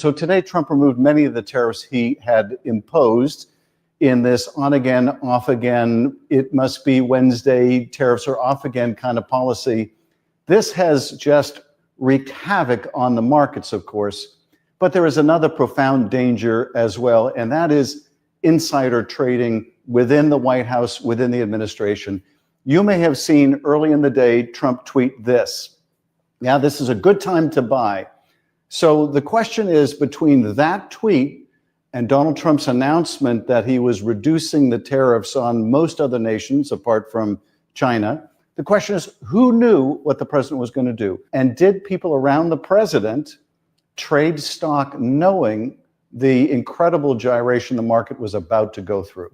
So today, Trump removed many of the tariffs he had imposed in this on again, off again, it must be Wednesday, tariffs are off again kind of policy. This has just wreaked havoc on the markets, of course. But there is another profound danger as well, and that is insider trading within the White House, within the administration. You may have seen early in the day Trump tweet this. Yeah, this is a good time to buy. So the question is, between that tweet and Donald Trump's announcement that he was reducing the tariffs on most other nations apart from China, the question is, who knew what the president was going to do? And did people around the president trade stock knowing the incredible gyration the market was about to go through?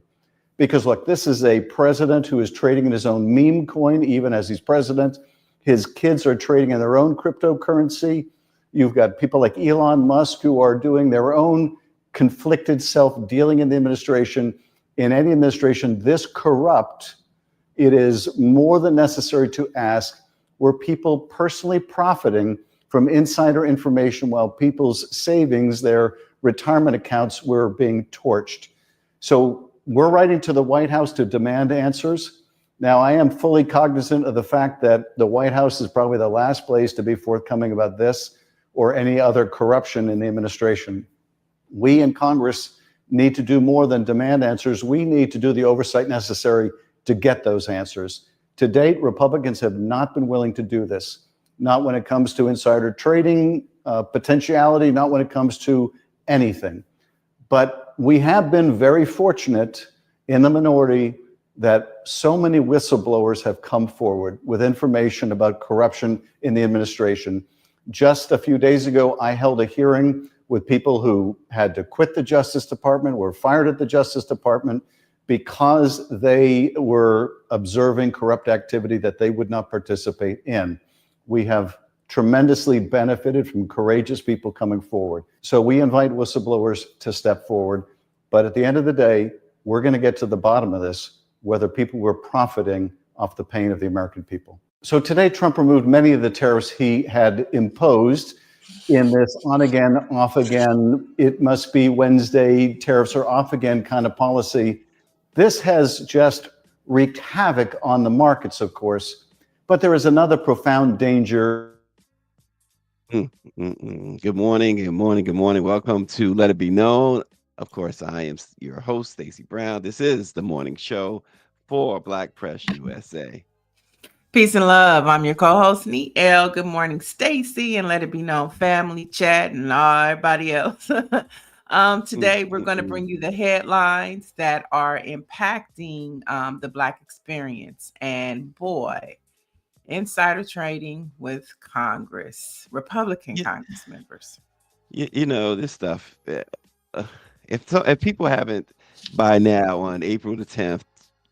Because look, this is a president who is trading in his own meme coin, even as he's president. His kids are trading in their own cryptocurrency. You've got people like Elon Musk who are doing their own conflicted self-dealing in the administration. In any administration this corrupt, it is more than necessary to ask, were people personally profiting from insider information while people's savings, their retirement accounts, were being torched? So we're writing to the White House to demand answers. Now, I am fully cognizant of the fact that the White House is probably the last place to be forthcoming about this or any other corruption in the administration. We in Congress need to do more than demand answers. We need to do the oversight necessary to get those answers. To date, Republicans have not been willing to do this, not when it comes to insider trading, potentiality, not when it comes to anything. But we have been very fortunate in the minority that so many whistleblowers have come forward with information about corruption in the administration. Just a few days ago, I held a hearing with people who had to quit the Justice Department, were fired at the Justice Department because they were observing corrupt activity that they would not participate in. We have tremendously benefited from courageous people coming forward. So we invite whistleblowers to step forward. But at the end of the day, we're going to get to the bottom of this, whether people were profiting off the pain of the American people. So today, Trump removed many of the tariffs he had imposed in this on again, off again, it must be Wednesday, tariffs are off again kind of policy. This has just wreaked havoc on the markets, of course, but there is another profound danger. Good morning, good morning, good morning. Welcome to Let It Be Known. Of course, I am your host, Stacey Brown. This is the morning show for Black Press USA. Peace and love. I'm your co-host, Nee L. Good morning, Stacey, and Let It Be Known family, chat, and everybody else. Today, we're going to bring you the headlines that are impacting the Black experience. And boy, insider trading with Congress, Republican Congress members. You know, this stuff, if people haven't by now on April the 10th,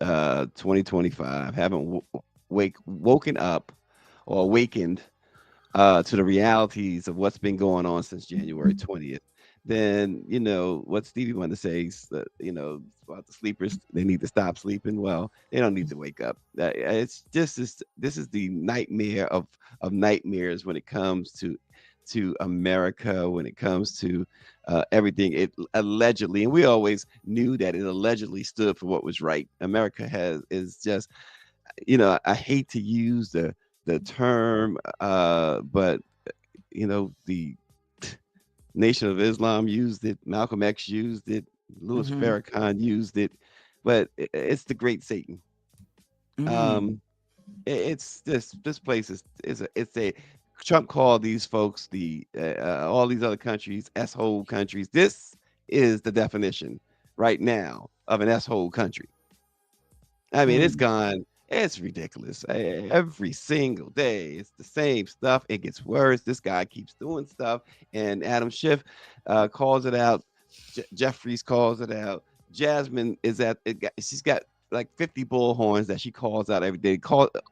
2025, haven't woken up or awakened to the realities of what's been going on since January 20th, then, you know, what Stevie wanted to say is that, you know, about the sleepers, they need to stop sleeping. Well, they don't need to wake up. It's just this is the nightmare of nightmares when it comes to America, when it comes to everything. It allegedly, and we always knew that it allegedly stood for what was right. America is just, you know, I hate to use the term, but you know, the Nation of Islam used it, Malcolm X used it, Louis Farrakhan used it, but it's the Great Satan. It's this place is a Trump called these folks all these other countries S-hole countries. This is the definition right now of an S-hole country. I mean, it's gone. It's ridiculous. Every single day, it's the same stuff. It gets worse. This guy keeps doing stuff, and Adam Schiff calls it out. Jeffries calls it out. Jasmine is she's got like 50 bullhorns that she calls out every day.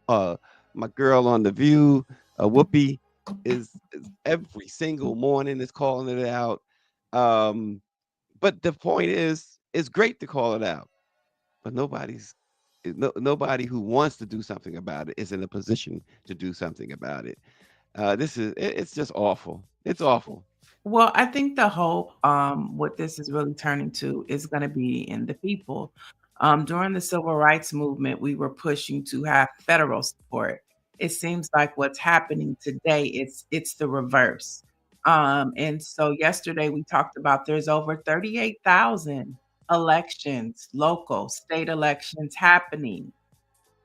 My girl on The View, Whoopi, is every single morning is calling it out. But the point is, it's great to call it out, but nobody who wants to do something about it is in a position to do something about it. It's just awful. It's awful. Well, I think the hope, what this is really turning to is going to be in the people. During the civil rights movement, we were pushing to have federal support. It seems like what's happening today, it's the reverse. And so yesterday we talked about there's over 38,000 elections, local, state elections happening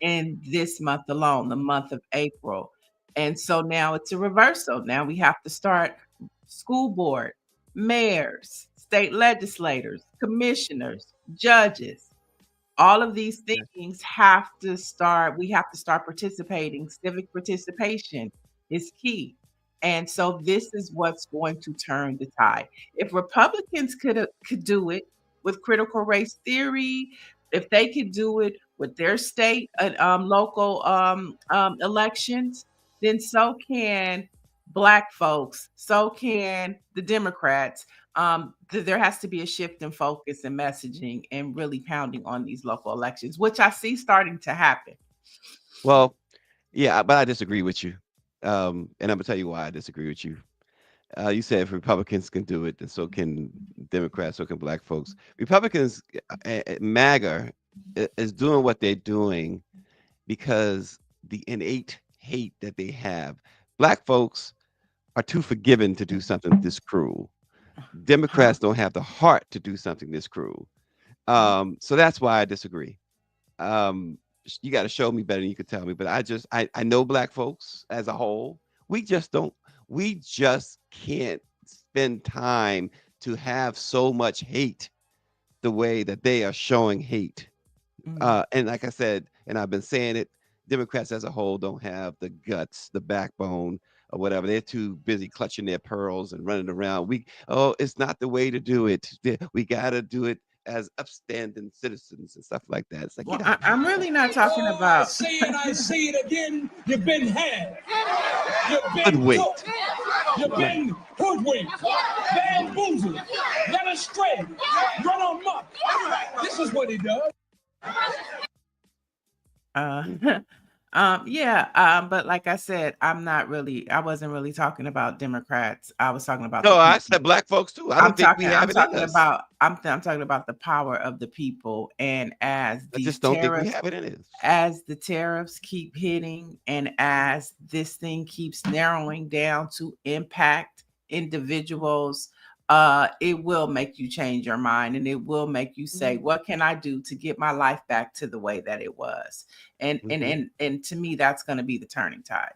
in this month alone, the month of April. And so now it's a reversal. Now we have to start school board, mayors, state legislators, commissioners, judges. All of these things have to start, we have to start participating. Civic participation is key. And so this is what's going to turn the tide. If Republicans could do it with critical race theory, if they could do it with their state and local elections, then so can Black folks, so can the Democrats. There has to be a shift in focus and messaging and really pounding on these local elections, which I see starting to happen. Well, yeah, but I disagree with you. And I'm gonna tell you why I disagree with you. You said if Republicans can do it, then so can Democrats, so can Black folks. Republicans, MAGA, is doing what they're doing because the innate hate that they have. Black folks are too forgiving to do something this cruel. Democrats don't have the heart to do something this cruel. So that's why I disagree. You got to show me better than you could tell me. But I know Black folks as a whole. We just don't. We just can't spend time to have so much hate the way that they are showing hate. And like I said, and I've been saying it, Democrats as a whole don't have the guts, the backbone, or whatever. They're too busy clutching their pearls and running around. It's not the way to do it. We got to do it as upstanding citizens and stuff like that. It's like, Well, I'm really not talking about. I say it again. You've been had. You've been hoodwinked. You've been hoodwinked, bamboozled, led astray, run amok. This is what he does. But like I said, I wasn't really talking about Democrats. I was talking about No, the I people. said Black folks too. I don't think we have I'm it in talking us. about, I'm talking about the power of the people. And as I these just don't think we tariffs, have it in us. as the tariffs keep hitting and as this thing keeps narrowing down to impact individuals, it will make you change your mind and it will make you say, what can I do to get my life back to the way that it was? And to me, that's going to be the turning tide.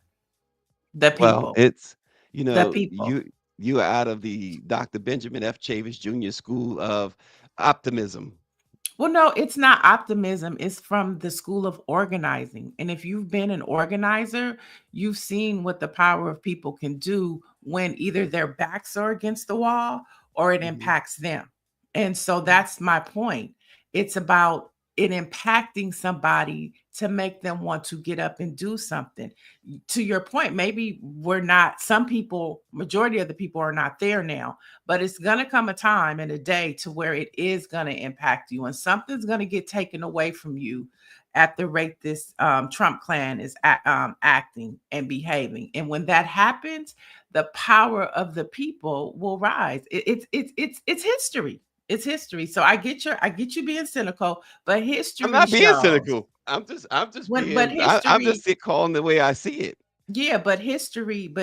The Well, people, it's the people. you are out of the Dr. Benjamin F. Chavis Jr. School of Optimism. Well, no, it's not optimism. It's from the school of organizing. And if you've been an organizer, you've seen what the power of people can do when either their backs are against the wall or it Mhm. impacts them. And so that's my point. It's about it impacting somebody to make them want to get up and do something. To your point, maybe some people, majority of the people are not there now, but it's going to come a time and a day to where it is going to impact you and something's going to get taken away from you at the rate this Trump clan is acting and behaving. And when that happens, the power of the people will rise. It's history. It's history. So I get you being cynical, but I'm history not being shows cynical. I'm just but I'm history, just calling the way I see it. yeah, but history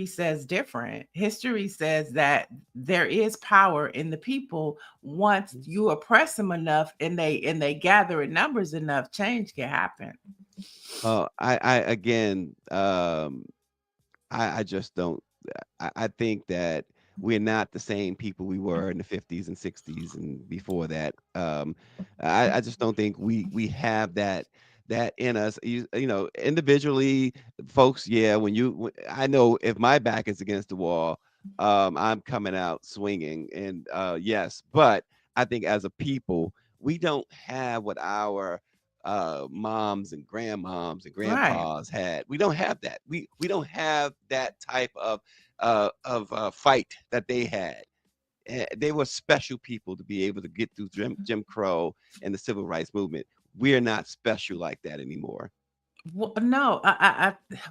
says different. History says that there is power in the people. Once you oppress them enough and they gather in numbers enough, change can happen. I again, I just don't. I think that we're not the same people we were in the 50s and 60s and before that. I just don't think we have that in us. Individually, folks. Yeah, I know if my back is against the wall, I'm coming out swinging. And yes, but I think as a people, we don't have what our moms and grandmoms and Right. grandpas had. We don't have that. We don't have that type of fight that they had. They were special people to be able to get through Jim Crow and the civil rights movement. We're not special like that anymore. Well, no,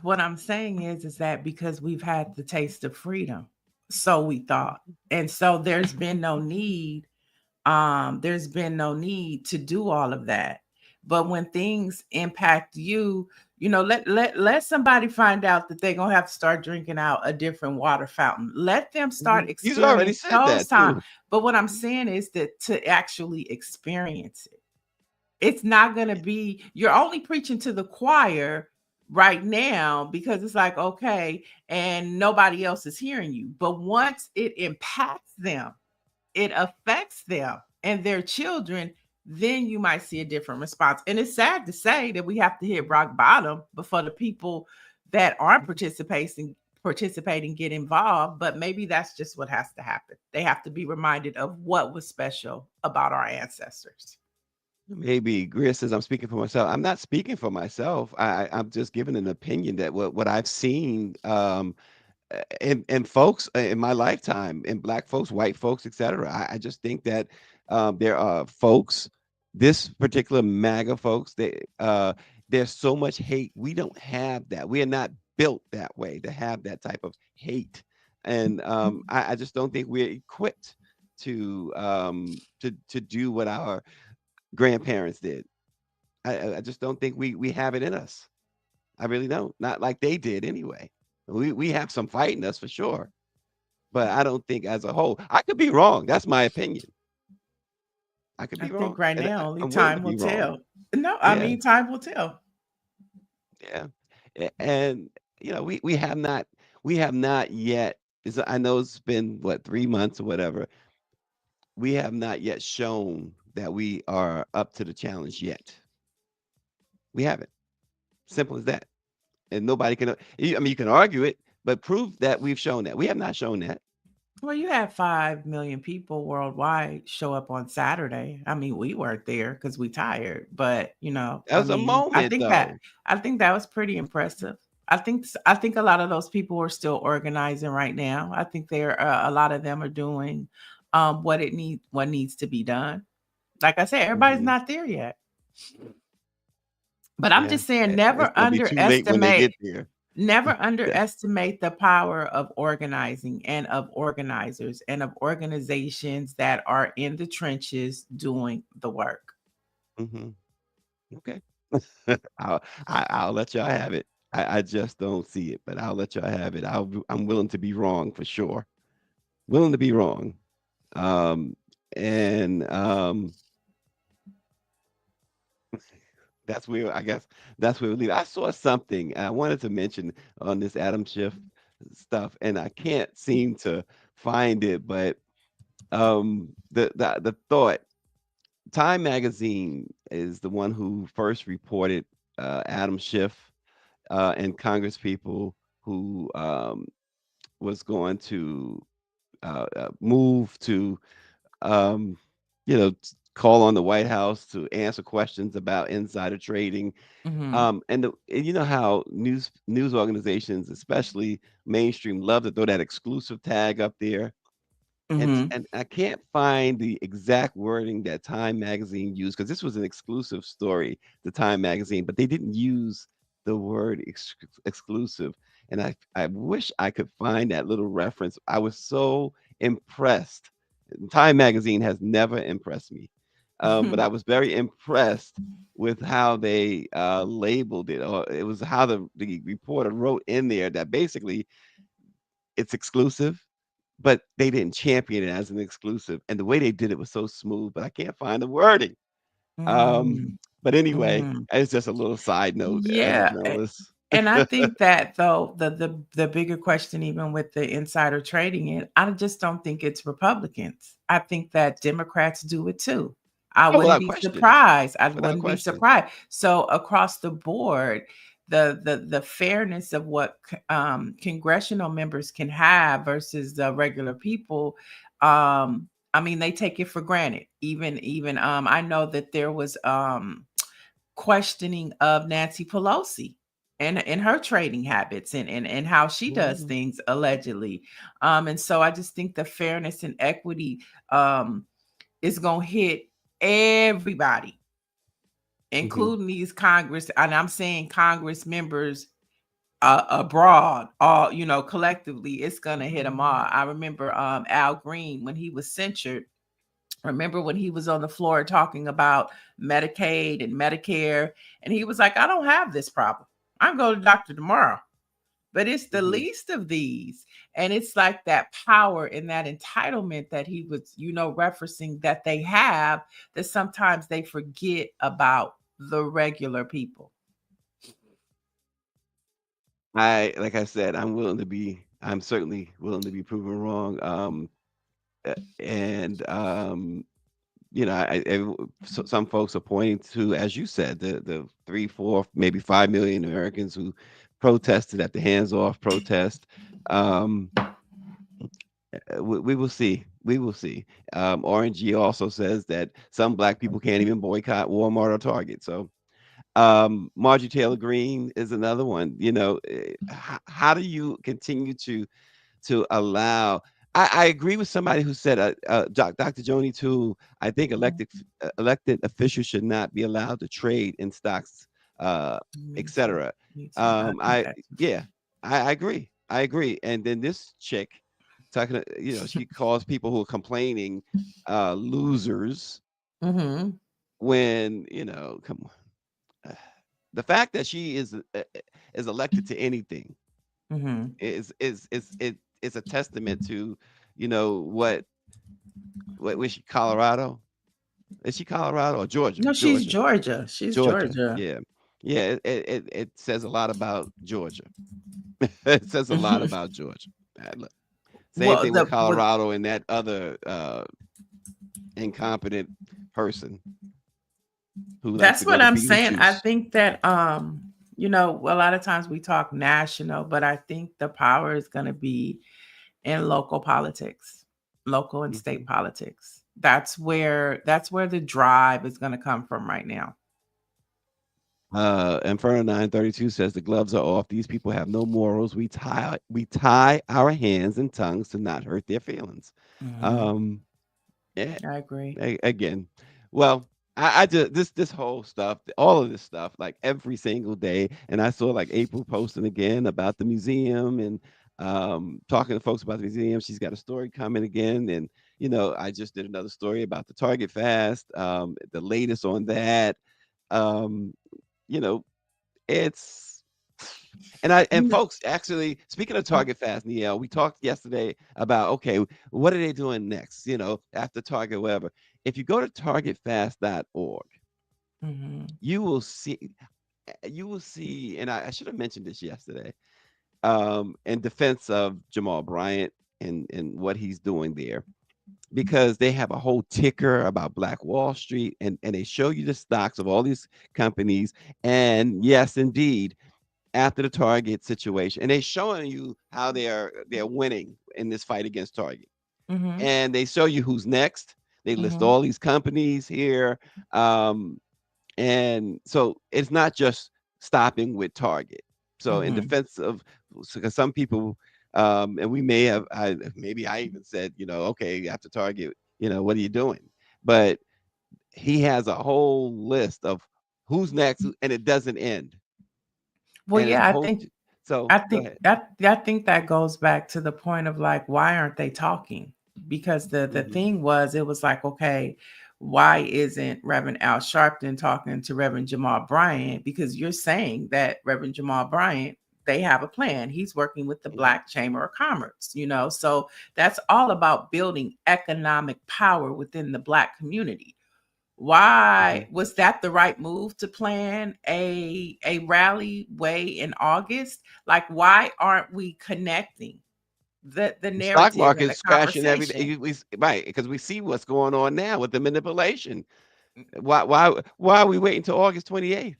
what I'm saying is that because we've had the taste of freedom. So we thought. And so there's been no need. There's been no need to do all of that. But when things impact you, let somebody find out that they're gonna have to start drinking out a different water fountain. Let them start He's already experience said those that times. too. But what I'm saying is that to actually experience it, it's not going to be, you're only preaching to the choir right now because it's like, okay, and nobody else is hearing you. But once it impacts them, it affects them and their children, then you might see a different response. And it's sad to say that we have to hit rock bottom before the people that aren't participating get involved, but maybe that's just what has to happen. They have to be reminded of what was special about our ancestors. Maybe Greer says I'm speaking for myself. I'm not speaking for myself. I'm just giving an opinion that what I've seen in folks in my lifetime, in black folks, white folks, etc. I just think that there are folks, this particular MAGA folks, there's so much hate. We don't have that. We are not built that way to have that type of hate, and I just don't think we're equipped to do what our grandparents did. I just don't think we have it in us. I really don't. Not like they did anyway. We have some fight in us for sure, but I don't think as a whole. I could be wrong. That's my opinion. I could I be think wrong, right and now only I'm willing to time will be wrong. tell. No, I Yeah, mean time will tell. yeah, and we have not yet. I know it's been what 3 months or whatever. We have not yet shown that we are up to the challenge yet. We haven't. Simple as that. And nobody can. I mean, you can argue it, but prove that we've shown that. We have not shown that. Well, you had 5 million people worldwide show up on Saturday. I mean, we weren't there because we tired, but That I was a mean, I moment, think that though. I think that was pretty impressive. I think a lot of those people are still organizing right now. I think they're a lot of them are doing what needs to be done. Like I said, everybody's Mhm. not there yet. But I'm Yeah, just saying, it's gonna be too late when they get there. never Yeah. underestimate the power of organizing and of organizers and of organizations that are in the trenches doing the work. Mhm. Okay. I'll let y'all have it. I just don't see it, but I'll let y'all have it. I'm willing to be wrong for sure. Willing to be wrong. Um, and that's where I guess that's where we leave. I saw something I wanted to mention on this Adam Schiff stuff, and I can't seem to find it, but the thought Time magazine is the one who first reported Adam Schiff and Congress people who was going to move to um, call on the White House to answer questions about insider trading. Mhm. And you know how news organizations, especially mainstream, love to throw that exclusive tag up there. Mhm. And I can't find the exact wording that Time Magazine used because this was an exclusive story, the Time Magazine, but they didn't use the word exclusive. And I wish I could find that little reference. I was so impressed. Time Magazine has never impressed me, but I was very impressed with how they labeled it. Or it was how the reporter wrote in there that basically it's exclusive, but they didn't champion it as an exclusive, and the way they did it was so smooth, but I can't find the wording. Um, Mm, but anyway, mhm. it's just a little side note as a Yeah, journalist. and I think that though the bigger question, even with the insider trading it, I just don't think it's Republicans. I think that Democrats do it too. I Oh, wouldn't without be question, surprised. I without wouldn't be question. surprised. So across the board, the fairness of what congressional members can have versus the regular people, I mean, they take it for granted. Even I know that there was questioning of Nancy Pelosi and her trading habits and how she does Mhm, things allegedly. And so I just think the fairness and equity um is gonna hit everybody, mhm, including these Congress, and I'm saying Congress members abroad, all collectively, it's gonna hit them all. I remember Al Green when he was censured. Remember when he was on the floor talking about Medicaid and Medicare, and he was like, "I don't have this problem. I'm going to the doctor tomorrow." But it's the least of these. And it's like that power and that entitlement that he was, referencing that they have, that sometimes they forget about the regular people. Like I said, I'm certainly willing to be proven wrong. And some folks are pointing to, as you said, the 3, 4, maybe 5 million Americans who protested at the hands-off protest. We will see. We will see. RNG also says that some Black people can't even boycott Walmart or Target. So, Marjorie Taylor Greene is another one. How do you continue to allow? I agree with somebody who said, Dr. Joni too. I think elected officials should not be allowed to trade in stocks, etc. I agree. I agree. And then this chick talking, she calls people who are complaining losers when, come on. The fact that she is elected to anything is a testament to, what was she, Colorado? Is she Colorado or Georgia? No, she's Georgia. She's Georgia. Yeah. Yeah. It says a lot about Georgia. It says a lot about Georgia. Look, same thing with Colorado and that other incompetent person who that's what I'm saying. I think that a lot of times we talk national, but I think the power is going to be in local politics, local and state politics. That's where the drive is going to come from right now. Inferno 932 says the gloves are off. These people have no morals. We tie our hands and tongues to not hurt their feelings. Yeah, I agree. Again, well, I just this whole stuff, all of this stuff, like every single day. And I saw like April posting again about the museum and talking to folks about the museum. She's got a story coming again, and I just did another story about the Target Fast. The latest on that. It's and folks, actually, speaking of Target Fast, Niel, we talked yesterday about, okay, what are they doing next, after Target, whatever. If you go to targetfast.org, you will see, and I should have mentioned this yesterday, in defense of Jamal Bryant and what he's doing there, because they have a whole ticker about Black Wall Street, and they show you the stocks of all these companies. And yes, indeed, after the Target situation, and they're showing you how they're winning in this fight against Target. And they show you who's next. They list all these companies here. And so it's not just stopping with Target. So in defense of, because some people, and we may have, maybe I even said, okay, after Target, what are you doing? But he has a whole list of who's next, and it doesn't end. Well, yeah, I think that goes back to the point of like, why aren't they talking? Because the thing was, it was like, okay, why isn't Reverend Al Sharpton talking to Reverend Jamal Bryant? Because you're saying that Reverend Jamal Bryant, they have a plan. He's working with the Black Chamber of Commerce, so that's all about building economic power within the Black community. Why was that the right move to plan a rally way in August? Like, why aren't we connecting the narrative? The stock market is crashing every day, right? Because we see what's going on now with the manipulation. Why are we waiting till August 28th?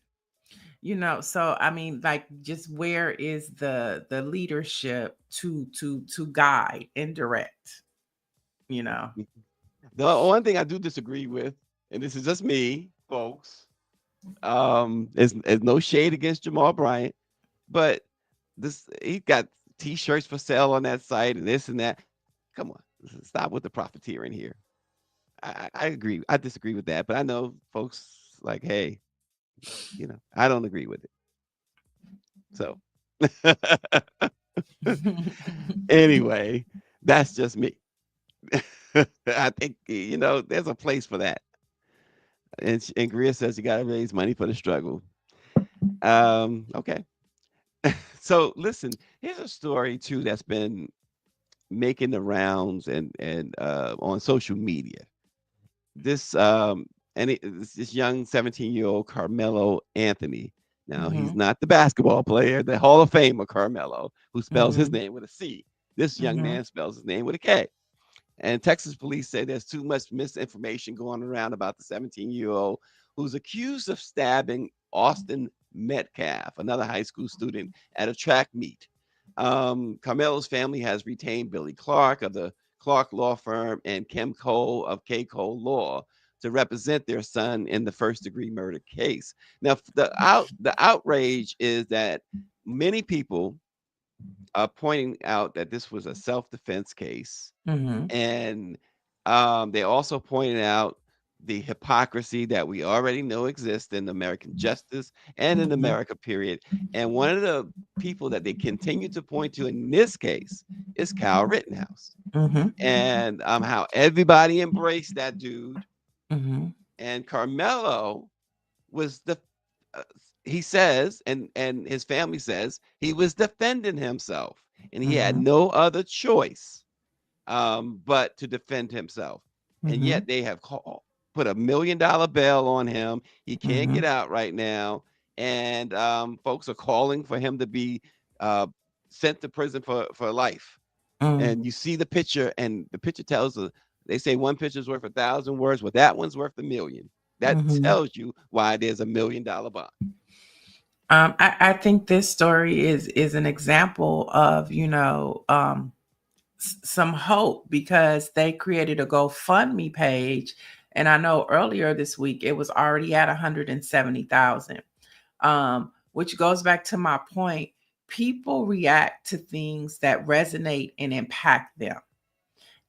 So I mean, like, just where is the leadership to guide and direct? The one thing I do disagree with, and this is just me, folks, is no shade against Jamal Bryant, but he got T-shirts for sale on that site and this and that. Come on, stop with the profiteering here. I agree. I disagree with that, but I know folks like, hey, I don't agree with it. So Anyway, that's just me. I think there's a place for that. And Greer says you got to raise money for the struggle. Okay. So listen, here's a story too that's been making the rounds and on social media. This this young 17-year-old Carmelo Anthony. Now he's not the basketball player, the Hall of Famer Carmelo, who spells his name with a C. This young man spells his name with a K. And Texas police say there's too much misinformation going around about the 17-year-old who's accused of stabbing Austin Metcalf, another high school student, at a track meet. Carmelo's family has retained Billy Clark of the Clark Law Firm and Kim Cole of K. Cole Law to represent their son in the first-degree murder case. Now, the outrage is that many people are pointing out that this was a self-defense case. And they also pointed out the hypocrisy that we already know exists in American justice and in America, period. And one of the people that they continue to point to in this case is Kyle Rittenhouse. And how everybody embraced that dude. And Carmelo was he says, and his family says, he was defending himself. And he had no other choice but to defend himself. And yet they have put $1 million bail on him. He can't get out right now. And folks are calling for him to be sent to prison for life. And you see the picture, and the picture tells they say one picture's worth 1,000 words. Well, that one's worth 1 million. That tells you why there's $1 million bond. I think this story is an example of, some hope, because they created a GoFundMe page. And I know earlier this week, it was already at 170,000, which goes back to my point. People react to things that resonate and impact them.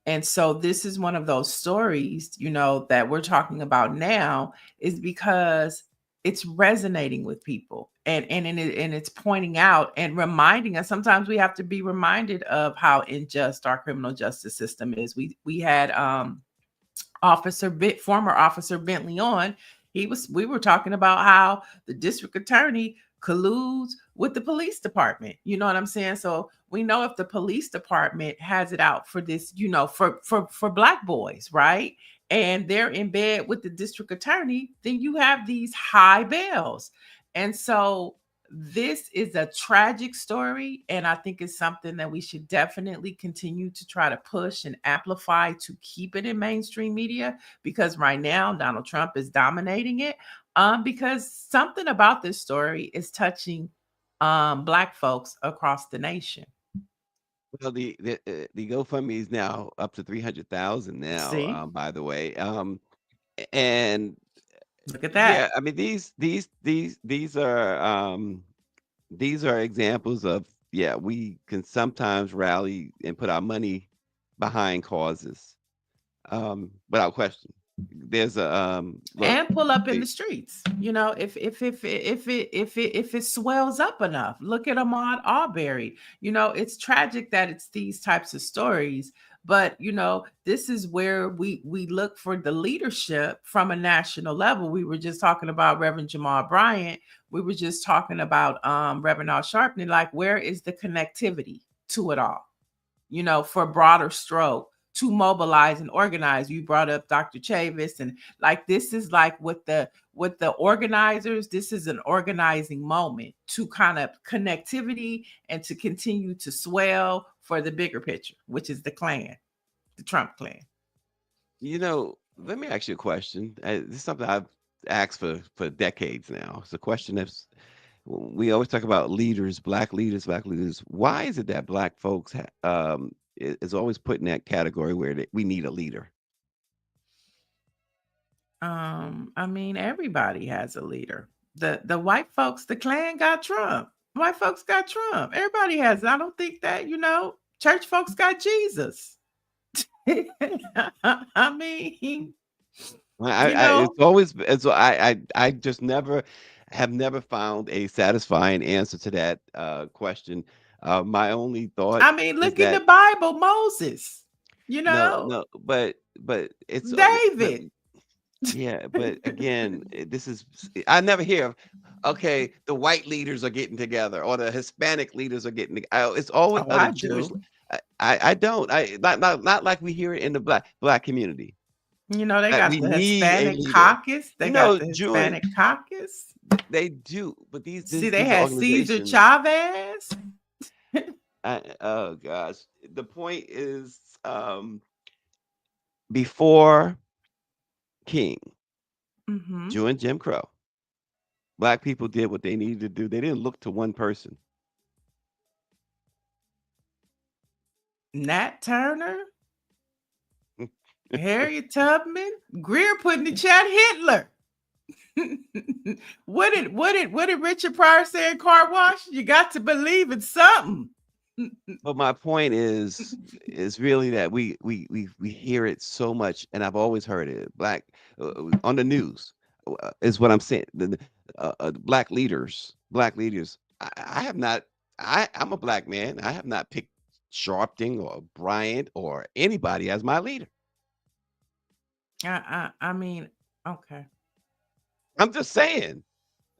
And so this is one of those stories, that we're talking about now, is because it's resonating with people, and it's pointing out and reminding us. Sometimes we have to be reminded of how unjust our criminal justice system is. We had former Officer Bentley on. We were talking about how the district attorney colludes with the police department. You know what I'm saying? So we know if the police department has it out for this, for Black boys, right? And they're in bed with the district attorney, then you have these high bails. And so this is a tragic story. And I think it's something that we should definitely continue to try to push and amplify to keep it in mainstream media, because right now Donald Trump is dominating it. Because something about this story is touching Black folks across the nation. Well, the GoFundMe is now up to 300,000 now. By the way, and look at that. Yeah, I mean these are examples of we can sometimes rally and put our money behind causes, without question. There's a and pull up in the streets. If it swells up enough. Look at Ahmaud Arbery. It's tragic that it's these types of stories, but this is where we look for the leadership from a national level. We were just talking about Reverend Jamal Bryant. We were just talking about Reverend Al Sharpton. Like, where is the connectivity to it all? For broader stroke, to mobilize and organize. You brought up Dr. Chavis, and like this is like with the organizers, this is an organizing moment to kind of connectivity and to continue to swell for the bigger picture, which is the Klan, the Trump Klan. Let me ask you a question. This is something I've asked for decades now. It's a question that's, we always talk about leaders, Black leaders. Why is it that Black folks is always put in that category where we need a leader? I mean, everybody has a leader. The white folks, the Klan got Trump. White folks got Trump. Everybody has. I don't think that, church folks got Jesus. I mean, it's always, I just never have never found a satisfying answer to that question. My only thought I mean, is look in the that Bible, Moses, no, no, no, but it's but David. yeah, but again, this is I never hear of. Okay, the white leaders are getting together, or the Hispanic leaders are getting. It's always Oh, or the I Jewish. do. I don't. Not like we hear it in the black community. You know, they That got we the need a Hispanic leader. caucus. They You got know, the Jewish Hispanic caucus. they do, but See, they these had Caesar organizations. Chavez. Oh gosh, the point is, before King, Hmm. during Jim Crow, black people did what they needed to do. They didn't look to one person. Nat Turner, Harriet Tubman, Greer put in the chat Hitler. what did Richard Pryor say in Car Wash? You got to believe in something. But my point is really that we hear it so much, and I've always heard it. Black on the news is what I'm saying. Black leaders. I have not. I'm a black man. I have not picked Sharpton or Bryant or anybody as my leader. I mean, okay. I'm just saying.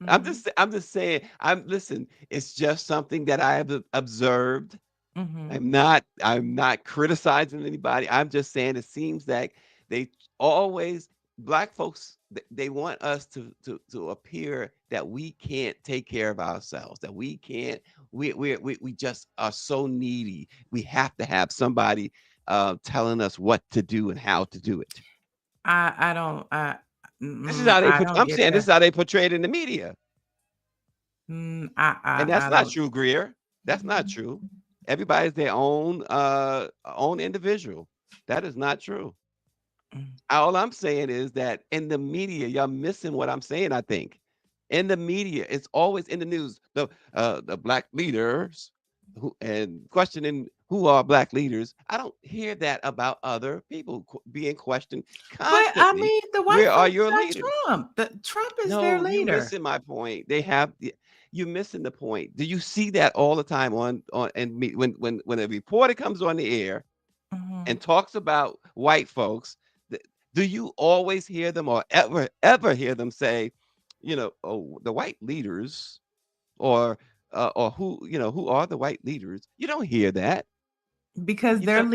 Mhm, I'm just saying. I'm listen. It's just something that I have observed. mhm. I'm not criticizing anybody. I'm just saying it seems like they always black folks they want us to appear that we can't take care of ourselves, that we can't we just are so needy. We have to have somebody telling us what to do and how to do it. I don't This is how they I put don't I'm get saying this that. is how they portray it in the media. And that's I not don't. true, Greer. That's not true. Everybody's their own individual. That is not true. Mm. All I'm saying is that in the media, y'all missing what I'm saying, I think. In the media, it's always in the news. The black leaders who and questioning who are black leaders. I don't hear that about other people being questioned But I constantly. mean, the white Where are folks your got leaders? Trump. The Trump is their No, you leader. missing my point. You're missing the point. Do you see that all the time when a reporter comes on the air Mhm. and talks about white folks? Do you always hear them or ever hear them say, oh, the white leaders or who are the white leaders? You don't hear that. Because You don't.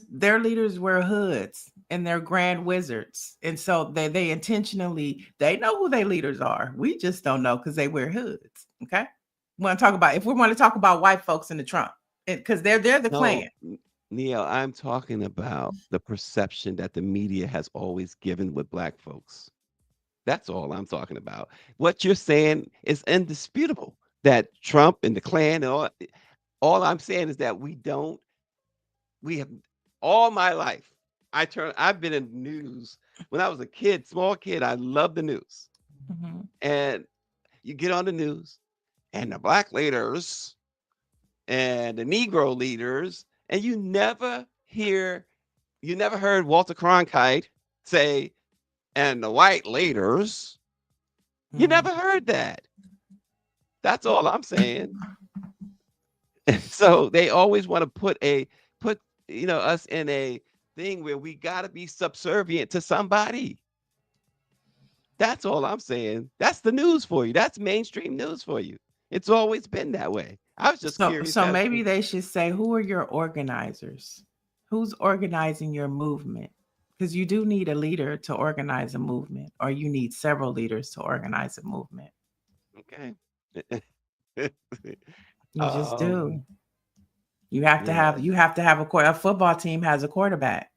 their leaders wear hoods and they're grand wizards. And so they intentionally they know who their leaders are. We just don't know because they wear hoods. Okay. If we want to talk about white folks in the Trump, because they're the No, Klan. Neil, I'm talking about the perception that the media has always given with black folks. That's all I'm talking about. What you're saying is indisputable that Trump and the Klan and all I'm saying is that we have all my life. I've been in news when I was a kid, small kid. I loved the news. Mhm. And you get on the news and the black leaders and the Negro leaders, and you never heard Walter Cronkite say, and the white leaders. You Mhm. never heard that. That's all I'm saying. So they always want to put us in a thing where we got to be subservient to somebody. That's all I'm saying. That's the news for you. That's mainstream news for you. It's always been that way. I was just curious So as to maybe they should say, who are your organizers? Who's organizing your movement? Because you do need a leader to organize a movement, or you need several leaders to organize a movement. okay. You just um do. You yes. have to have a football team has a quarterback.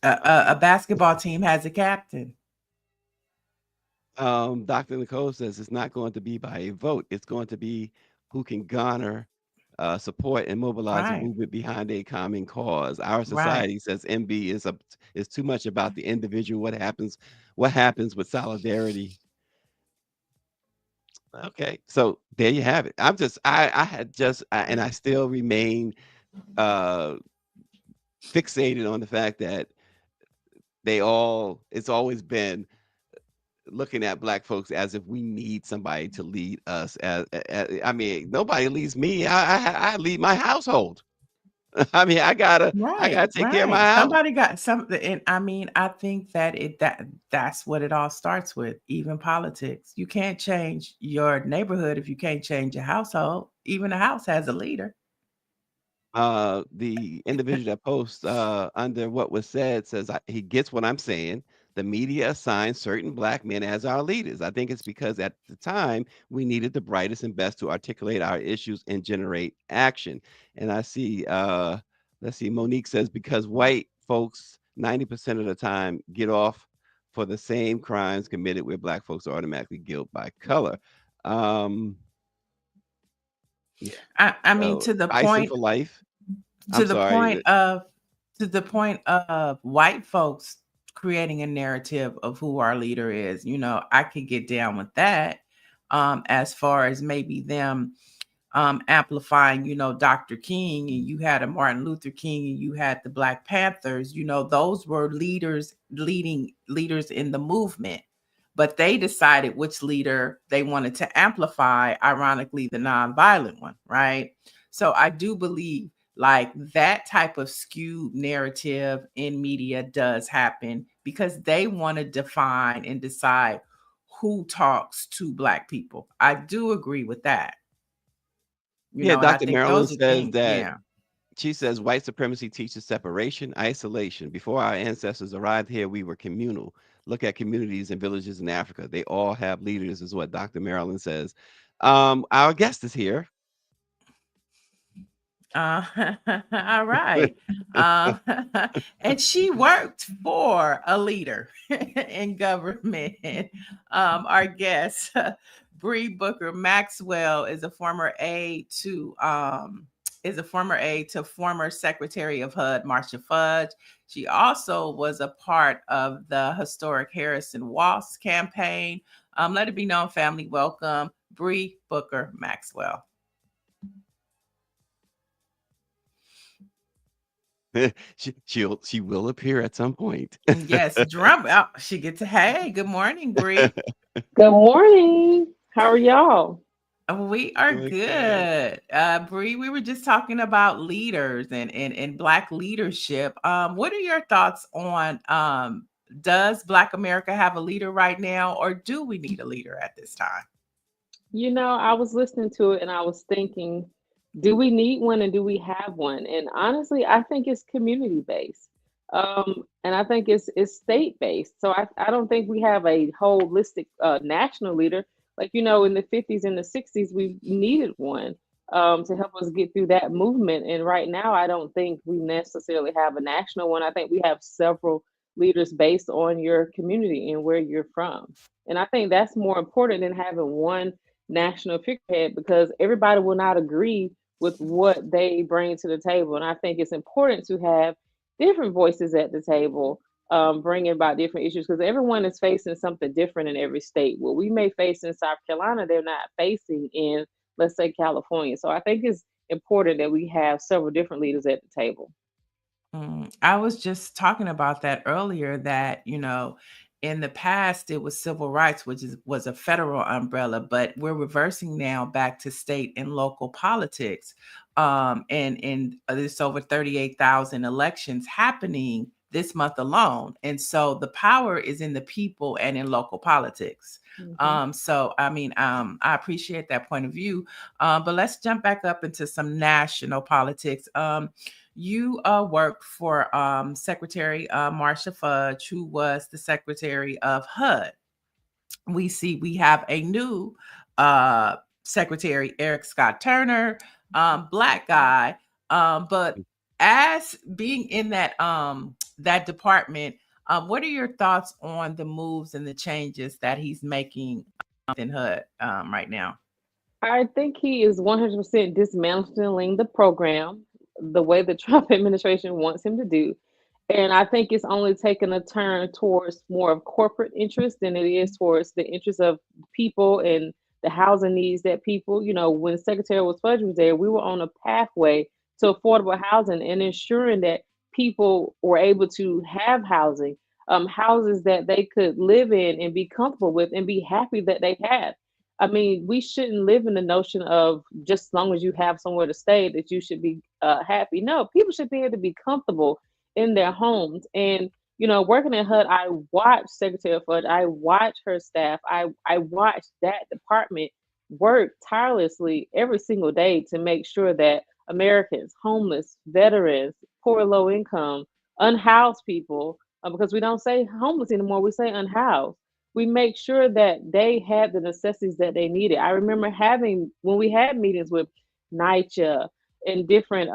A basketball team has a captain. Dr. Nicole says it's not going to be by a vote. It's going to be who can garner support and mobilize a Right. movement behind a common cause. Our Right. society says MB is too much about the individual. What happens with solidarity? Okay, so there you have it. I had just and I still remain uh fixated on the fact that it's always been looking at black folks as if we need somebody to lead us. I mean, nobody leads me. I lead my household. I mean, I gotta Right, take care of right. my house. Somebody got something, and I mean, I think that's what it all starts with. Even politics, you can't change your neighborhood if you can't change your household. Even a house has a leader. The individual that posts under what was said says he gets what I'm saying. The media assigns certain black men as our leaders. I think it's because at the time we needed the brightest and best to articulate our issues and generate action. And I see, let's see, Monique says because white folks 90% of the time get off for the same crimes committed where black folks are automatically guilty by color. Um, yeah, I mean, so bison for life. to I'm the sorry. point of to the point of white folks creating a narrative of who our leader is. I could get down with that. As far as maybe them amplifying, Dr. King, and you had a Martin Luther King, and you had the Black Panthers. Those were leading leaders in the movement, but they decided which leader they wanted to amplify, ironically, the nonviolent one, right? So I do believe like that type of skewed narrative in media does happen because they want to define and decide who talks to Black people. I do agree with that. Yeah, And I Dr. think Marilyn those are says things, that yeah. she says white supremacy teaches separation, isolation. Before our ancestors arrived here, we were communal. Look at communities and villages in Africa. They all have leaders, is what Dr. Marilyn says. Our guest is here. Uh, all right. Um, and she worked for a leader in government. Our guest, Bree Booker Maxwell, is a former aide to former Secretary of HUD Marcia Fudge. She also was a part of the historic Harrison Walsh campaign. Let it be known, family, welcome Bree Booker Maxwell. She will appear at some point. Yes, drum. Oh, she gets a hey. Good morning, Bree. Good morning. How are y'all? We are Doing good. good. Bree, we were just talking about leaders and Black leadership. What are your thoughts on does Black America have a leader right now, or do we need a leader at this time? I was listening to it and I was thinking, do we need one and do we have one? And honestly, I think it's community based. And I think it's state based. So I don't think we have a holistic national leader. Like, in the 50s and the 60s, we needed one to help us get through that movement. And right now, I don't think we necessarily have a national one. I think we have several leaders based on your community and where you're from. And I think that's more important than having one national figurehead because everybody will not agree with what they bring to the table. And I think it's important to have different voices at the table, bringing about different issues because everyone is facing something different in every state. What we may face in South Carolina, they're not facing in, let's say, California. So I think it's important that we have several different leaders at the table. I was just talking about that earlier that, in the past it was civil rights, which was a federal umbrella, but we're reversing now back to state and local politics. And there's over 38,000 elections happening this month alone. And so the power is in the people and in local politics. So, I mean, I appreciate that point of view. But let's jump back up into some national politics. You worked for Secretary Marcia Fudge, who was the Secretary of HUD. We have a new Secretary, Eric Scott Turner, Black guy. But as being in that department, what are your thoughts on the moves and the changes that he's making in HUD right now? I think he is 100% dismantling the program the way the Trump administration wants him to do. And I think it's only taken a turn towards more of corporate interest than it is towards the interest of people and the housing needs that people, when Secretary Fudge was there, we were on a pathway to affordable housing and ensuring that people were able to have housing. houses that they could live in and be comfortable with and be happy that they have. I mean, we shouldn't live in the notion of just as long as you have somewhere to stay that you should be happy. No, people should be able to be comfortable in their homes. And working at HUD, I watched Secretary Fudge, I watched her staff, I watched that department work tirelessly every single day to make sure that Americans, homeless, veterans, poor, low income, unhoused people, because we don't say homeless anymore, we say unhoused. We make sure that they had the necessities that they needed. I remember when we had meetings with NYCHA and different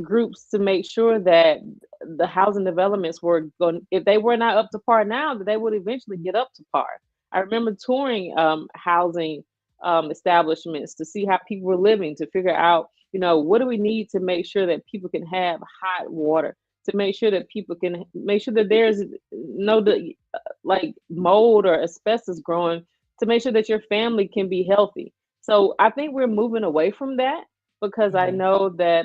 groups to make sure that the housing developments were going, if they were not up to par now, that they would eventually get up to par. I remember touring housing establishments to see how people were living, to figure out, what do we need to make sure that people can have hot water, to make sure that people can make sure that there's no like mold or asbestos growing, to make sure that your family can be healthy. So I think we're moving away from that because I know that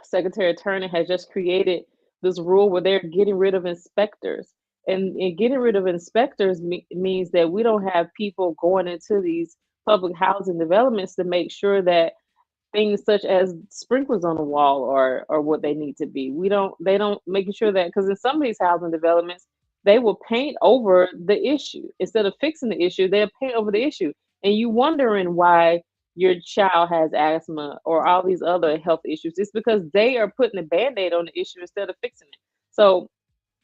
Secretary Turner has just created this rule where they're getting rid of inspectors. And getting rid of inspectors means that we don't have people going into these public housing developments to make sure that things such as sprinklers on the wall or what they need to be. They don't making sure that, because in some of these housing developments, they will paint over the issue. Instead of fixing the issue, they'll paint over the issue. And you wondering why your child has asthma or all these other health issues. It's because they are putting a band-aid on the issue instead of fixing it. So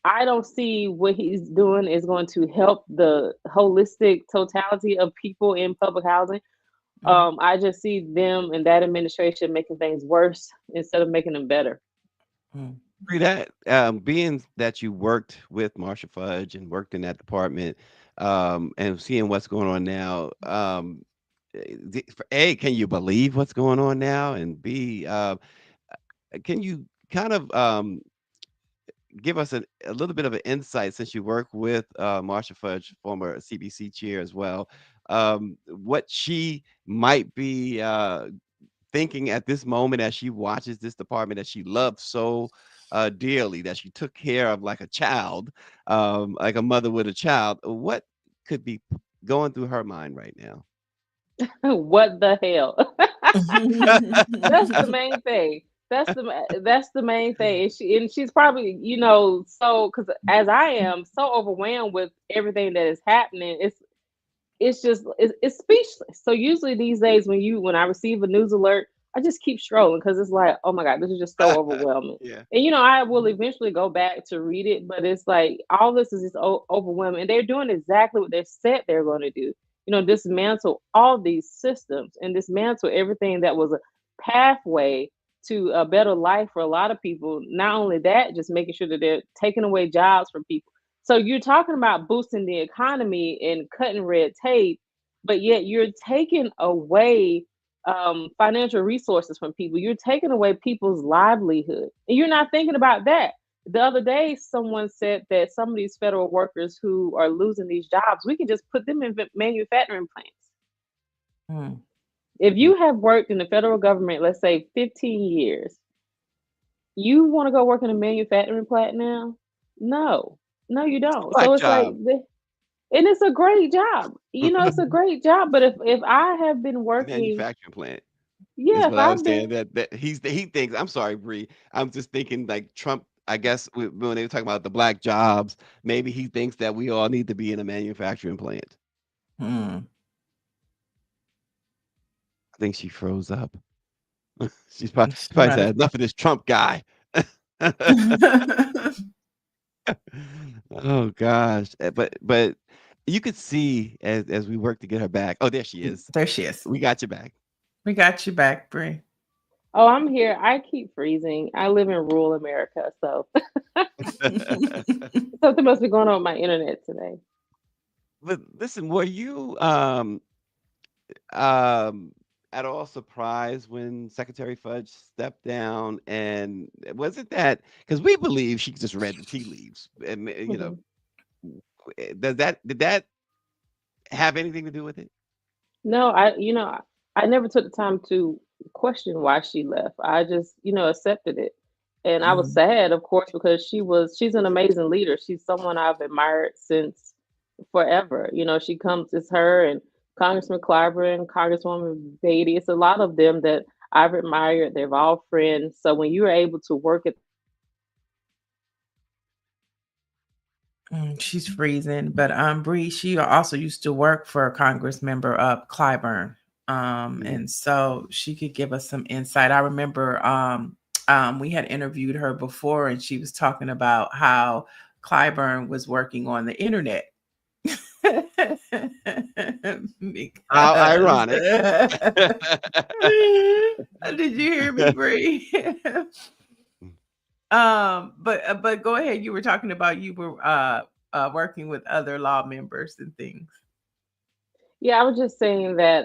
I don't see what he's doing is going to help the holistic totality of people in public housing. I just see them and that administration making things worse instead of making them better. Bree, that being that you worked with Marcia Fudge and worked in that department, and seeing what's going on now, A, can you believe what's going on now? And B, can you kind of give us a little bit of an insight, since you work with Marcia Fudge, former CBC chair as well, what she might be thinking at this moment as she watches this department that she loves so dearly, that she took care of like a child, like a mother with a child. What could be going through her mind right now? What the hell? That's the main thing. That's the main thing. She's probably, so, because as I am so overwhelmed with everything that is happening, it's speechless. So usually these days when I receive a news alert, I just keep scrolling because it's like, oh my God, this is just so overwhelming. Yeah. And I will eventually go back to read it, but it's like all this is just overwhelming. And they're doing exactly what they said they're going to do. Dismantle all these systems and dismantle everything that was a pathway to a better life for a lot of people. Not only that, just making sure that they're taking away jobs from people. So you're talking about boosting the economy and cutting red tape, but yet you're taking away financial resources from people. You're taking away people's livelihood, and you're not thinking about that. The other day, someone said that some of these federal workers who are losing these jobs, we can just put them in manufacturing plants. If you have worked in the federal government, let's say 15 years, you want to go work in a manufacturing plant now? No, you don't. So it's like, and it's a great job. It's a great job. But if I have been working Manufacturing plant. Yeah, Is if what I was I've saying. been That he thinks. I'm sorry, Bree. I'm just thinking like Trump. I guess when they were talking about the black jobs, maybe he thinks that we all need to be in a manufacturing plant. I think she froze up. She's probably said enough of this Trump guy. Oh gosh, but you could see as we work to get her back. Oh, there she is. There she is. We got you back. We got you back, Bree. Oh, I'm here. I keep freezing. I live in rural America, so something must be going on with my internet today. But listen, were you at all surprised when Secretary Fudge stepped down? And was it that, because we believe she just read the tea leaves, and did that have anything to do with it? No, I never took the time to question why she left. I just, accepted it. And I was sad, of course, because she's an amazing leader. She's someone I've admired since forever. You know, it's her and Congressman Clyburn, Congresswoman Beatty. It's a lot of them that I've admired. They're all friends. So when you're able to work at She's freezing, but Bree, she also used to work for Congress member Clyburn, and so she could give us some insight. I remember we had interviewed her before, and she was talking about how Clyburn was working on the internet. How ironic. Did you hear me, Bree? But go ahead. You were talking about you were working with other law members and things. Yeah, I was just saying that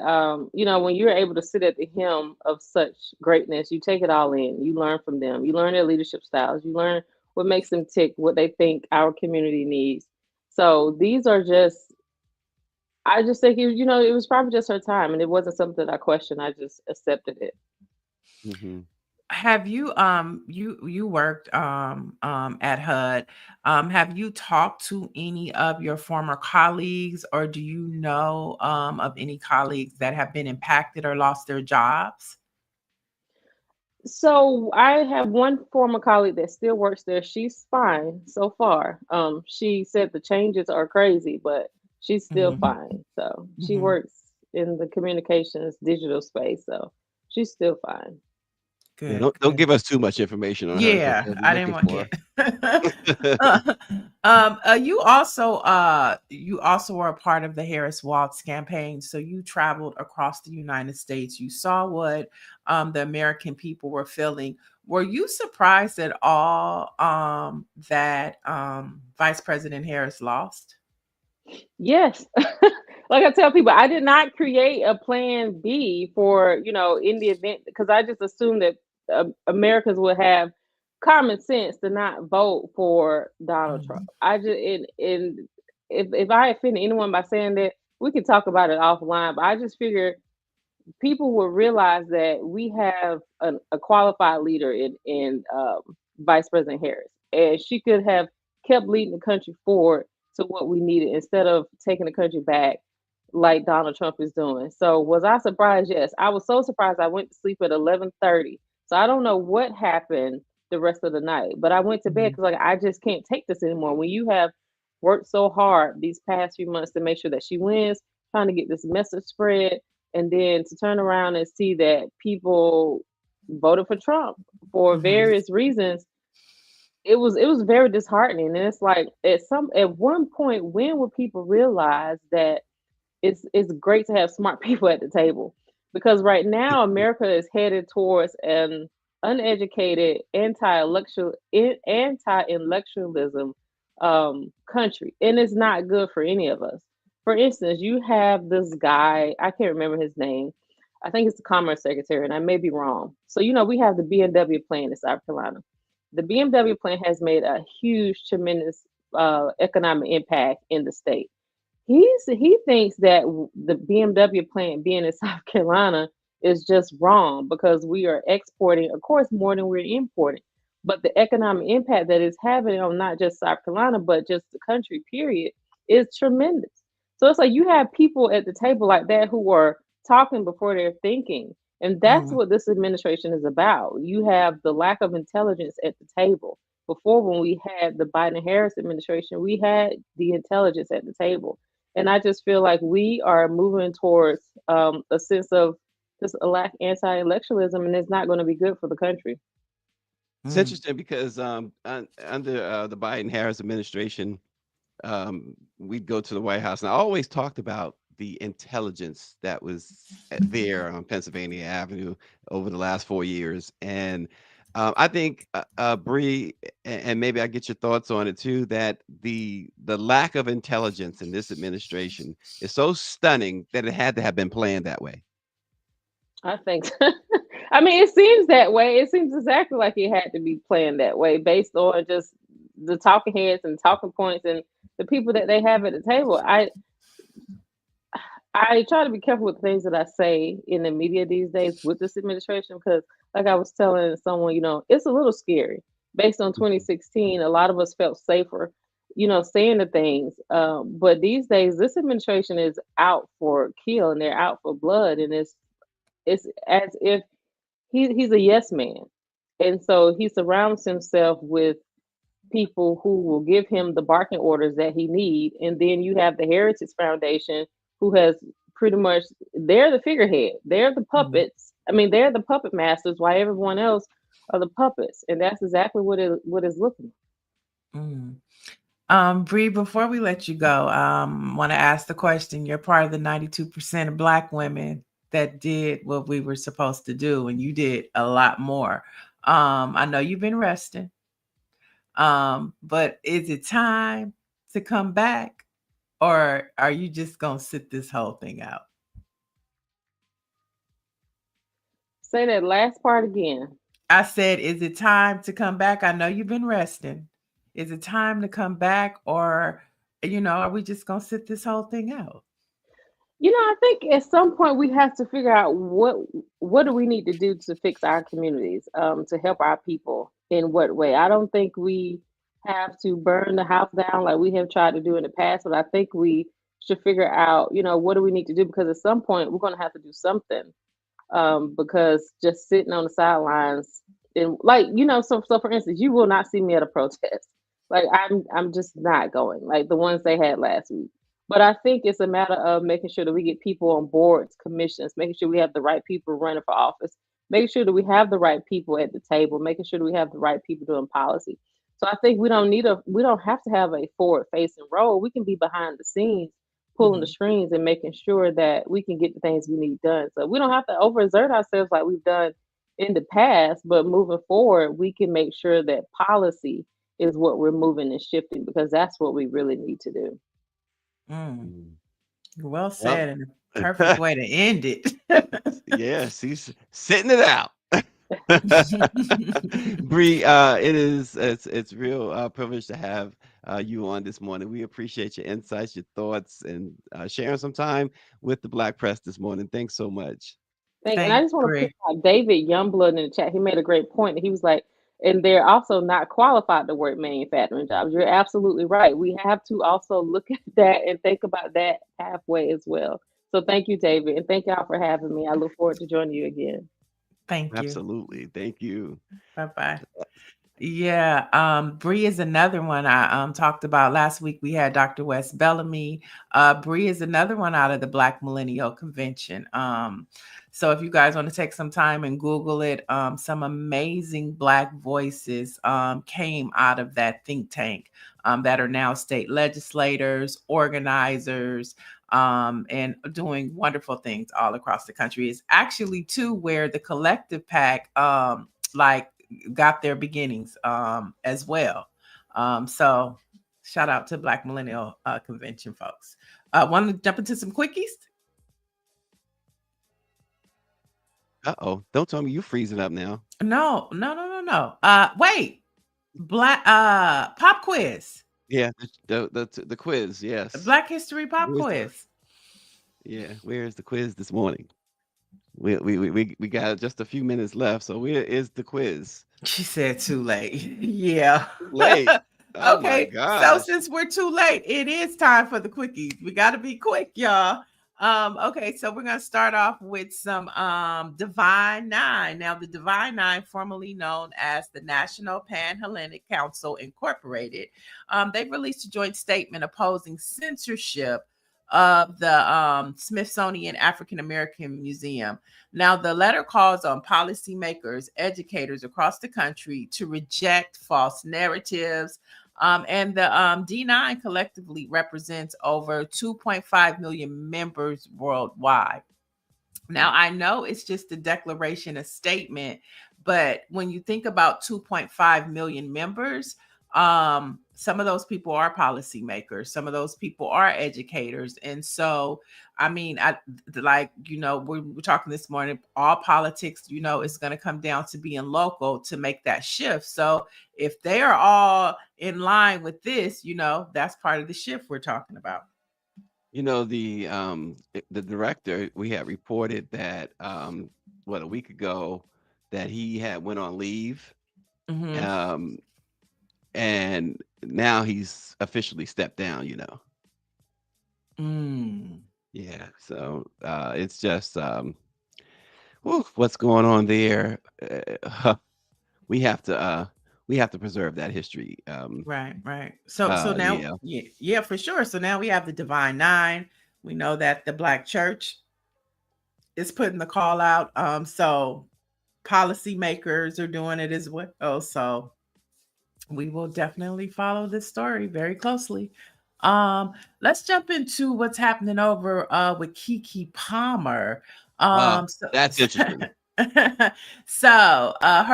you know, when you're able to sit at the helm of such greatness, you take it all in. You learn from them. You learn their leadership styles. You learn what makes them tick, what they think our community needs. So these are just I just think you know, it was probably just her time and it wasn't something that I questioned. I just accepted it. Mm-hmm. Have you you worked at HUD? Have you talked to any of your former colleagues, or do you know of any colleagues that have been impacted or lost their jobs? So I have one former colleague that still works there. She's fine so far. She said the changes are crazy, but she's still Mhm. fine. So she Mhm. works in the communications digital space, so she's still fine. Yeah, Good, don't good. give us too much information on her because Yeah, they'll be I didn't looking want for yeah. You also were a part of the Harris Waltz campaign. So you traveled across the United States. You saw what the American people were feeling. Were you surprised at all that Vice President Harris lost? Yes. Like I tell people, I did not create a plan B for, you know, in the event because I just assumed that Americans would have common sense to not vote for Donald Trump. Mhm. I just in if I offend anyone by saying that, we can talk about it offline. But I just figured people will realize that we have a qualified leader in Vice President Harris, and she could have kept leading the country forward to what we needed instead of taking the country back like Donald Trump is doing. So was I surprised? Yes, I was so surprised. I went to sleep at 11:30. So I don't know what happened the rest of the night, but I went to bed Mhm. because like I just can't take this anymore. When you have worked so hard these past few months to make sure that she wins, trying to get this message spread, and then to turn around and see that people voted for Trump for Mhm. various reasons, it was very disheartening. And it's like at one point, when will people realize that it's great to have smart people at the table? Because right now America is headed towards an uneducated anti-intellectualism country, and it's not good for any of us. For instance, you have this guy, I can't remember his name. I think it's the Commerce Secretary, and I may be wrong. So you know, we have the BMW plant in South Carolina. The BMW plant has made a huge, tremendous economic impact in the state. He thinks that the BMW plant being in South Carolina is just wrong because we are exporting, of course, more than we're importing. But the economic impact that it's having on not just South Carolina, but just the country, period, is tremendous. So it's like you have people at the table like that who are talking before they're thinking. And that's Mhm. what this administration is about. You have the lack of intelligence at the table. Before, when we had the Biden Harris administration, we had the intelligence at the table. And I just feel like we are moving towards a sense of just a lack of anti-intellectualism, and it's not going to be good for the country. It's Mm. interesting because under the Biden Harris administration, we'd go to the White House, and I always talked about the intelligence that was there on Pennsylvania Avenue over the last 4 years. And I think, Bree, and maybe I get your thoughts on it too, that the lack of intelligence in this administration is so stunning that it had to have been planned that way. I think. I mean, it seems that way. It seems exactly like it had to be planned that way, based on just the talking heads and talking points and the people that they have at the table. I try to be careful with the things that I say in the media these days with this administration because, like I was telling someone, it's a little scary. Based on 2016, a lot of us felt safer, saying the things. But these days, this administration is out for kill and they're out for blood, and it's as if he's a yes man, and so he surrounds himself with people who will give him the barking orders that he need. And then you have the Heritage Foundation, who has pretty much, they're the figurehead, they're the puppets. I mean, they're the puppet masters, while everyone else are the puppets, and that's exactly what it's looking. Bree, before we let you go, want to ask the question. You're part of the 92% of Black women that did what we were supposed to do, and you did a lot more. I know you've been resting. But is it time to come back, or are you just gonna sit this whole thing out? Say that last part again. I said, is it time to come back? I know you've been resting. Is it time to come back, or are we just gonna sit this whole thing out? I think at some point we have to figure out what do we need to do to fix our communities, to help our people in what way. I don't think we have to burn the house down like we have tried to do in the past, but I think we should figure out, what do we need to do, because at some point we're going to have to do something, because just sitting on the sidelines and so for instance, you will not see me at a protest. Like I'm just not going, like the ones they had last week. But I think it's a matter of making sure that we get people on boards, commissions, making sure we have the right people running for office, making sure that we have the right people at the table, making sure that we have the right people doing policy. So I think we don't have to have a forward facing role. We can be behind the scenes, pulling the strings and making sure that we can get the things we need done. So we don't have to overexert ourselves like we've done in the past, but moving forward, we can make sure that policy is what we're moving and shifting, because that's what we really need to do. Well said, and a perfect way to end it. Yes, he's sitting it out. Bree, it's real privilege to have you on this morning. We appreciate your insights, your thoughts, and sharing some time with the Black press this morning. Thanks so much. And I just want to put out David Youngblood in the chat. He made a great point. He was like, and they're also not qualified to work manufacturing jobs. You're absolutely right. We have to also look at that and think about that pathway as well. So thank you, David, and thank y'all for having me. I look forward to joining you again. Thank you. Absolutely. Thank you. Bye-bye. Yeah, Bree is another one I talked about last week. We had Dr. Wes Bellamy. Bree is another one out of the Black Millennial Convention. So if you guys want to take some time and Google it, some amazing Black voices came out of that think tank that are now state legislators, organizers, and doing wonderful things all across the country. It's actually too where the Collective PAC got their beginnings as well. So shout out to Black Millennial Convention folks. Want to jump into some quickies? Don't tell me you freezing up now. No. Wait. Black pop quiz. Yeah, the quiz, yes. Black History pop quiz. Yeah, where's the quiz this morning? We got just a few minutes left, so where is the quiz? She said too late. Yeah. Late. Oh okay. My gosh. So since we're too late, it is time for the quickies. We got to be quick, y'all. Okay, so we're gonna start off with some Divine Nine. Now, the Divine Nine, formerly known as the National Pan-Hellenic Council Incorporated, they've released a joint statement opposing censorship of the Smithsonian African American Museum. Now, the letter calls on policymakers, educators across the country to reject false narratives. And the D9 collectively represents over 2.5 million members worldwide. Now, I know it's just a declaration, a statement, but when you think about 2.5 million members, some of those people are policymakers, some of those people are educators. And so, I mean, we're talking this morning, all politics, it's going to come down to being local to make that shift. So if they are all in line with this, that's part of the shift we're talking about. The director, we had reported that a week ago that he had went on leave, Mhm. and now he's officially stepped down. Mm. Yeah. So it's just what's going on there. We have to preserve that history. Right. So now, Yeah. yeah, for sure. So now we have the Divine Nine. We know that the Black Church is putting the call out. So policymakers are doing it as well. So we will definitely follow this story very closely. Let's jump into what's happening over with Keke Palmer. So That's interesting. her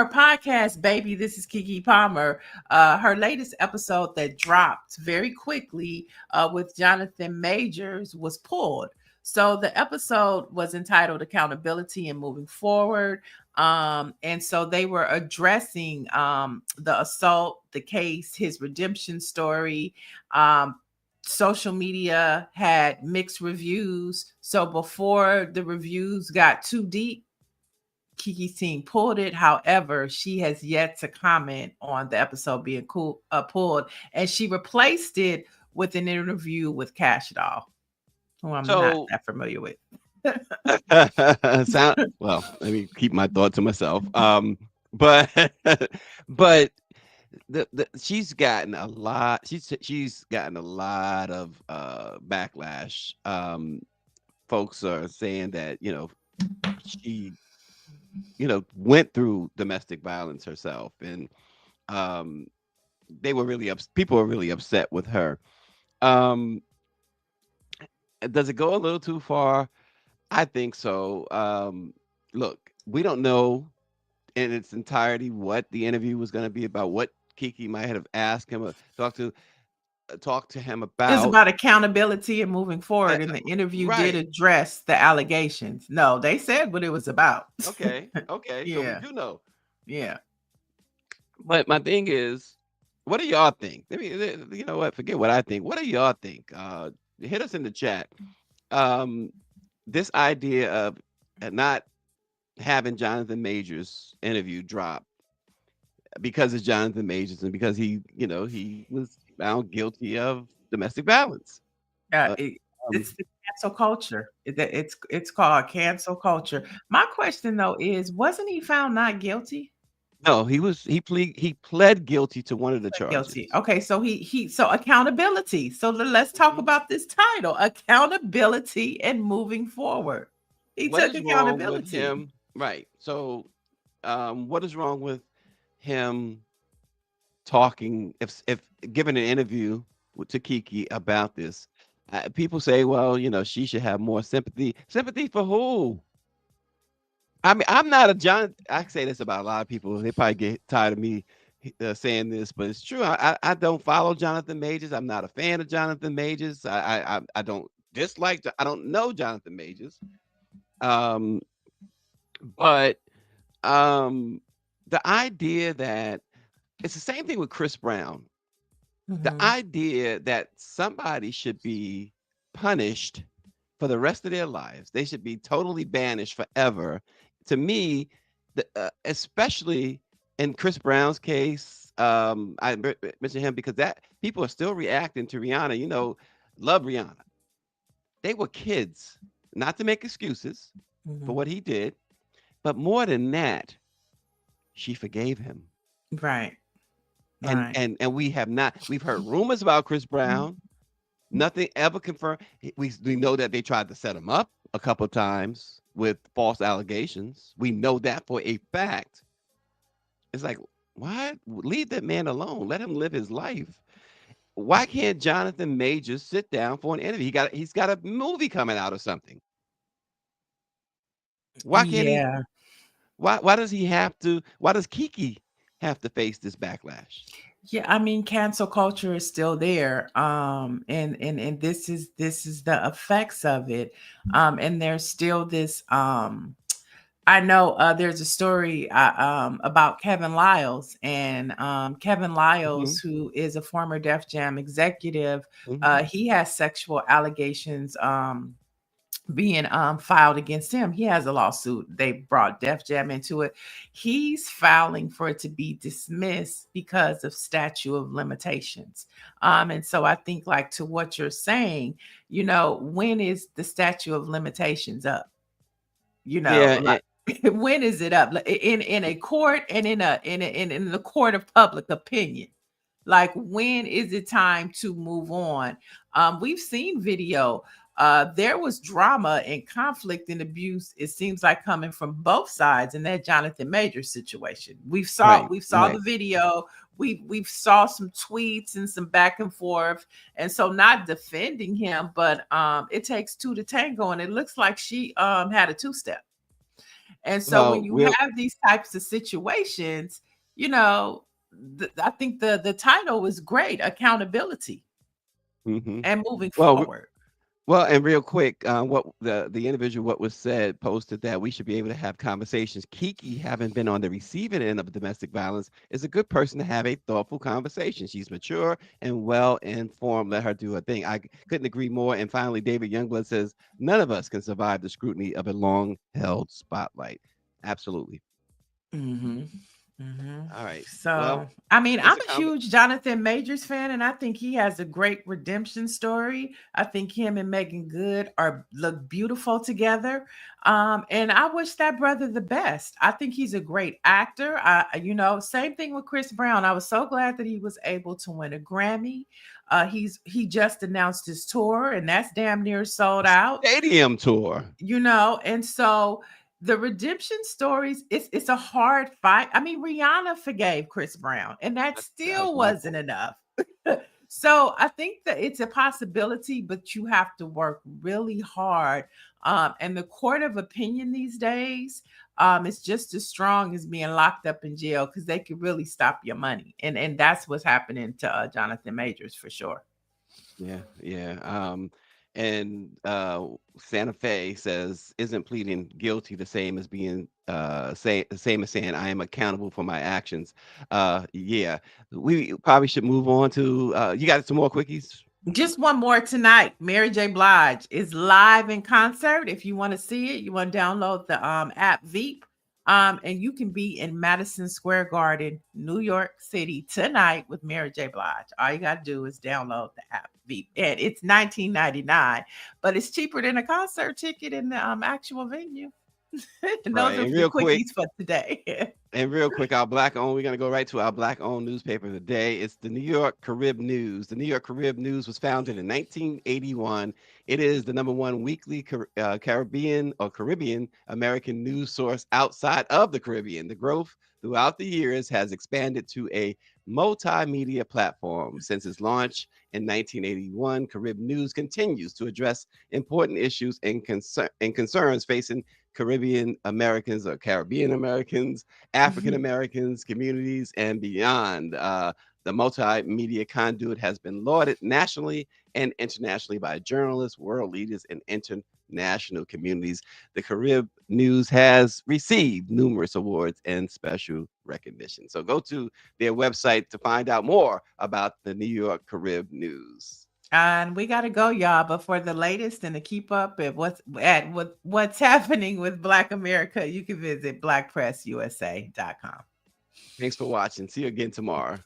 podcast, Baby, This is Keke Palmer, her latest episode that dropped very quickly with Jonathan Majors was pulled. So the episode was entitled Accountability and Moving Forward. And so they were addressing the assault, the case, his redemption story. Social media had mixed reviews. So before the reviews got too deep, Kiki's team pulled it. However, she has yet to comment on the episode being pulled, and she replaced it with an interview with Cash Doll, who I'm not So that familiar with. well, let me keep my thought to myself. But but she's gotten a lot. She's gotten a lot of backlash. Folks are saying that she went through domestic violence herself, and they were really people were really upset with her. Um, does it go a little too far? I think so. Look, we don't know in its entirety what the interview was going to be about, what Kiki might have asked him, talk to him It's about. about accountability and moving forward, and the interview did Right. address the allegations. No, they said what it was about. Okay. So we Yeah. do know. Yeah. But my thing is, what do y'all think? I mean, you know what? Forget what I think. What do y'all think? Hit us in the chat. This idea of not having Jonathan Majors interview drop because it's Jonathan Majors and because he was found guilty of domestic violence. Uh, um, It's the cancel culture. It's called cancel culture. My question though is, wasn't he found not guilty? no, he pled guilty to one of the Guilty. charges. Okay, so so accountability. So let's talk Mhm. about this title: accountability and moving forward. He What took is wrong with accountability. him? Right. So, what is wrong with him talking if giving an interview to Kiki about this? People say, well, she should have more sympathy. Sympathy for who? I mean, I'm not a John. I say this about a lot of people. They probably get tired of me saying this, but it's true. I don't follow Jonathan Majors. I'm not a fan of Jonathan Majors. I don't dislike. I don't know Jonathan Majors. Um, but the idea that it's the same thing with Chris Brown. The Mhm. idea that somebody should be punished for the rest of their lives, they should be totally banished forever. To me, especially in Chris Brown's case, I mentioned him because that people are still reacting to Rihanna. Love Rihanna. They were kids, not to make excuses for Mhm. what he did, but more than that, she forgave him. Right. And Right. and we have not. We've heard rumors about Chris Brown. Nothing ever confirmed. We know that they tried to set him up a couple of times with false allegations. We know that for a fact. It's like, why leave that man alone? Let him live his life. Why can't Jonathan Majors sit down for an interview? He's got a movie coming out or something. Why can't he? Yeah. Why does he have to? Why does Kiki have to face this backlash? Yeah, I mean, cancel culture is still there. And this is the effects of it. And there's still this I know there's a story about Kevin Liles, and Kevin Liles, Mhm, who is a former Def Jam executive, mhm. he has sexual allegations being filed against him. He has a lawsuit. They brought Def Jam into it. He's filing for it to be dismissed because of statute of limitations. And so I think, like, to what you're saying, when is the statute of limitations up? Yeah, Like, when is it up? Like, in a court and in the court of public opinion? Like, when is it time to move on? We've seen video. There was drama and conflict and abuse, it seems like, coming from both sides in that Jonathan Majors situation. We saw right. the video. We've saw some tweets and some back and forth. And so, not defending him, but it takes two to tango. And it looks like she had a two-step. And so when you have these types of situations, I think the title is great: accountability and moving forward. Well, and real quick, what the individual, what was said, posted that we should be able to have conversations. Kiki, having been on the receiving end of domestic violence, is a good person to have a thoughtful conversation. She's mature and well informed. Let her do her thing. I couldn't agree more. And finally, David Youngblood says, none of us can survive the scrutiny of a long-held spotlight. Absolutely. All right. So, well, I mean, I'm a huge Jonathan Majors fan, and I think he has a great redemption story. I think him and Megan Good look beautiful together. And I wish that brother the best. I think he's a great actor. Same thing with Chris Brown. I was so glad that he was able to win a Grammy. He just announced his tour, and that's damn near sold out. Stadium tour. And so the redemption stories, it's a hard fight. I mean, Rihanna forgave Chris Brown, and that still wasn't enough. So I think that it's a possibility, but you have to work really hard. And the court of opinion these days is just as strong as being locked up in jail, because they could really stop your money. And that's what's happening to Jonathan Majors for sure. Yeah. And Santa Fe says, isn't pleading guilty the same as being same as saying I am accountable for my actions? Yeah, we probably should move on to you got some more quickies? Just one more tonight. Mary J. Blige is live in concert. If you want to see it, you want to download the app Veep. And you can be in Madison Square Garden, New York City tonight with Mary J. Blige. All you got to do is download the app Veep. And it's $19.99, but it's cheaper than a concert ticket in the actual venue. And those are the quickies for today. And real quick, our Black-owned, we're going to go right to our Black-owned newspaper of the day. It's the New York Carib News. The New York Carib News was founded in 1981. It is the #1 weekly Caribbean American news source outside of the Caribbean. The growth throughout the years has expanded to a multimedia platform. Since its launch in 1981, Carib News continues to address important issues and concerns facing Caribbean Americans or Caribbean Americans, African Americans, communities, and beyond. The multimedia conduit has been lauded nationally and internationally by journalists, world leaders, and international communities. The Carib News has received numerous awards and special recognition. So go to their website to find out more about the New York Carib News. And we got to go, y'all. But for the latest and to keep up at what's happening with Black America, you can visit blackpressusa.com. Thanks for watching. See you again tomorrow.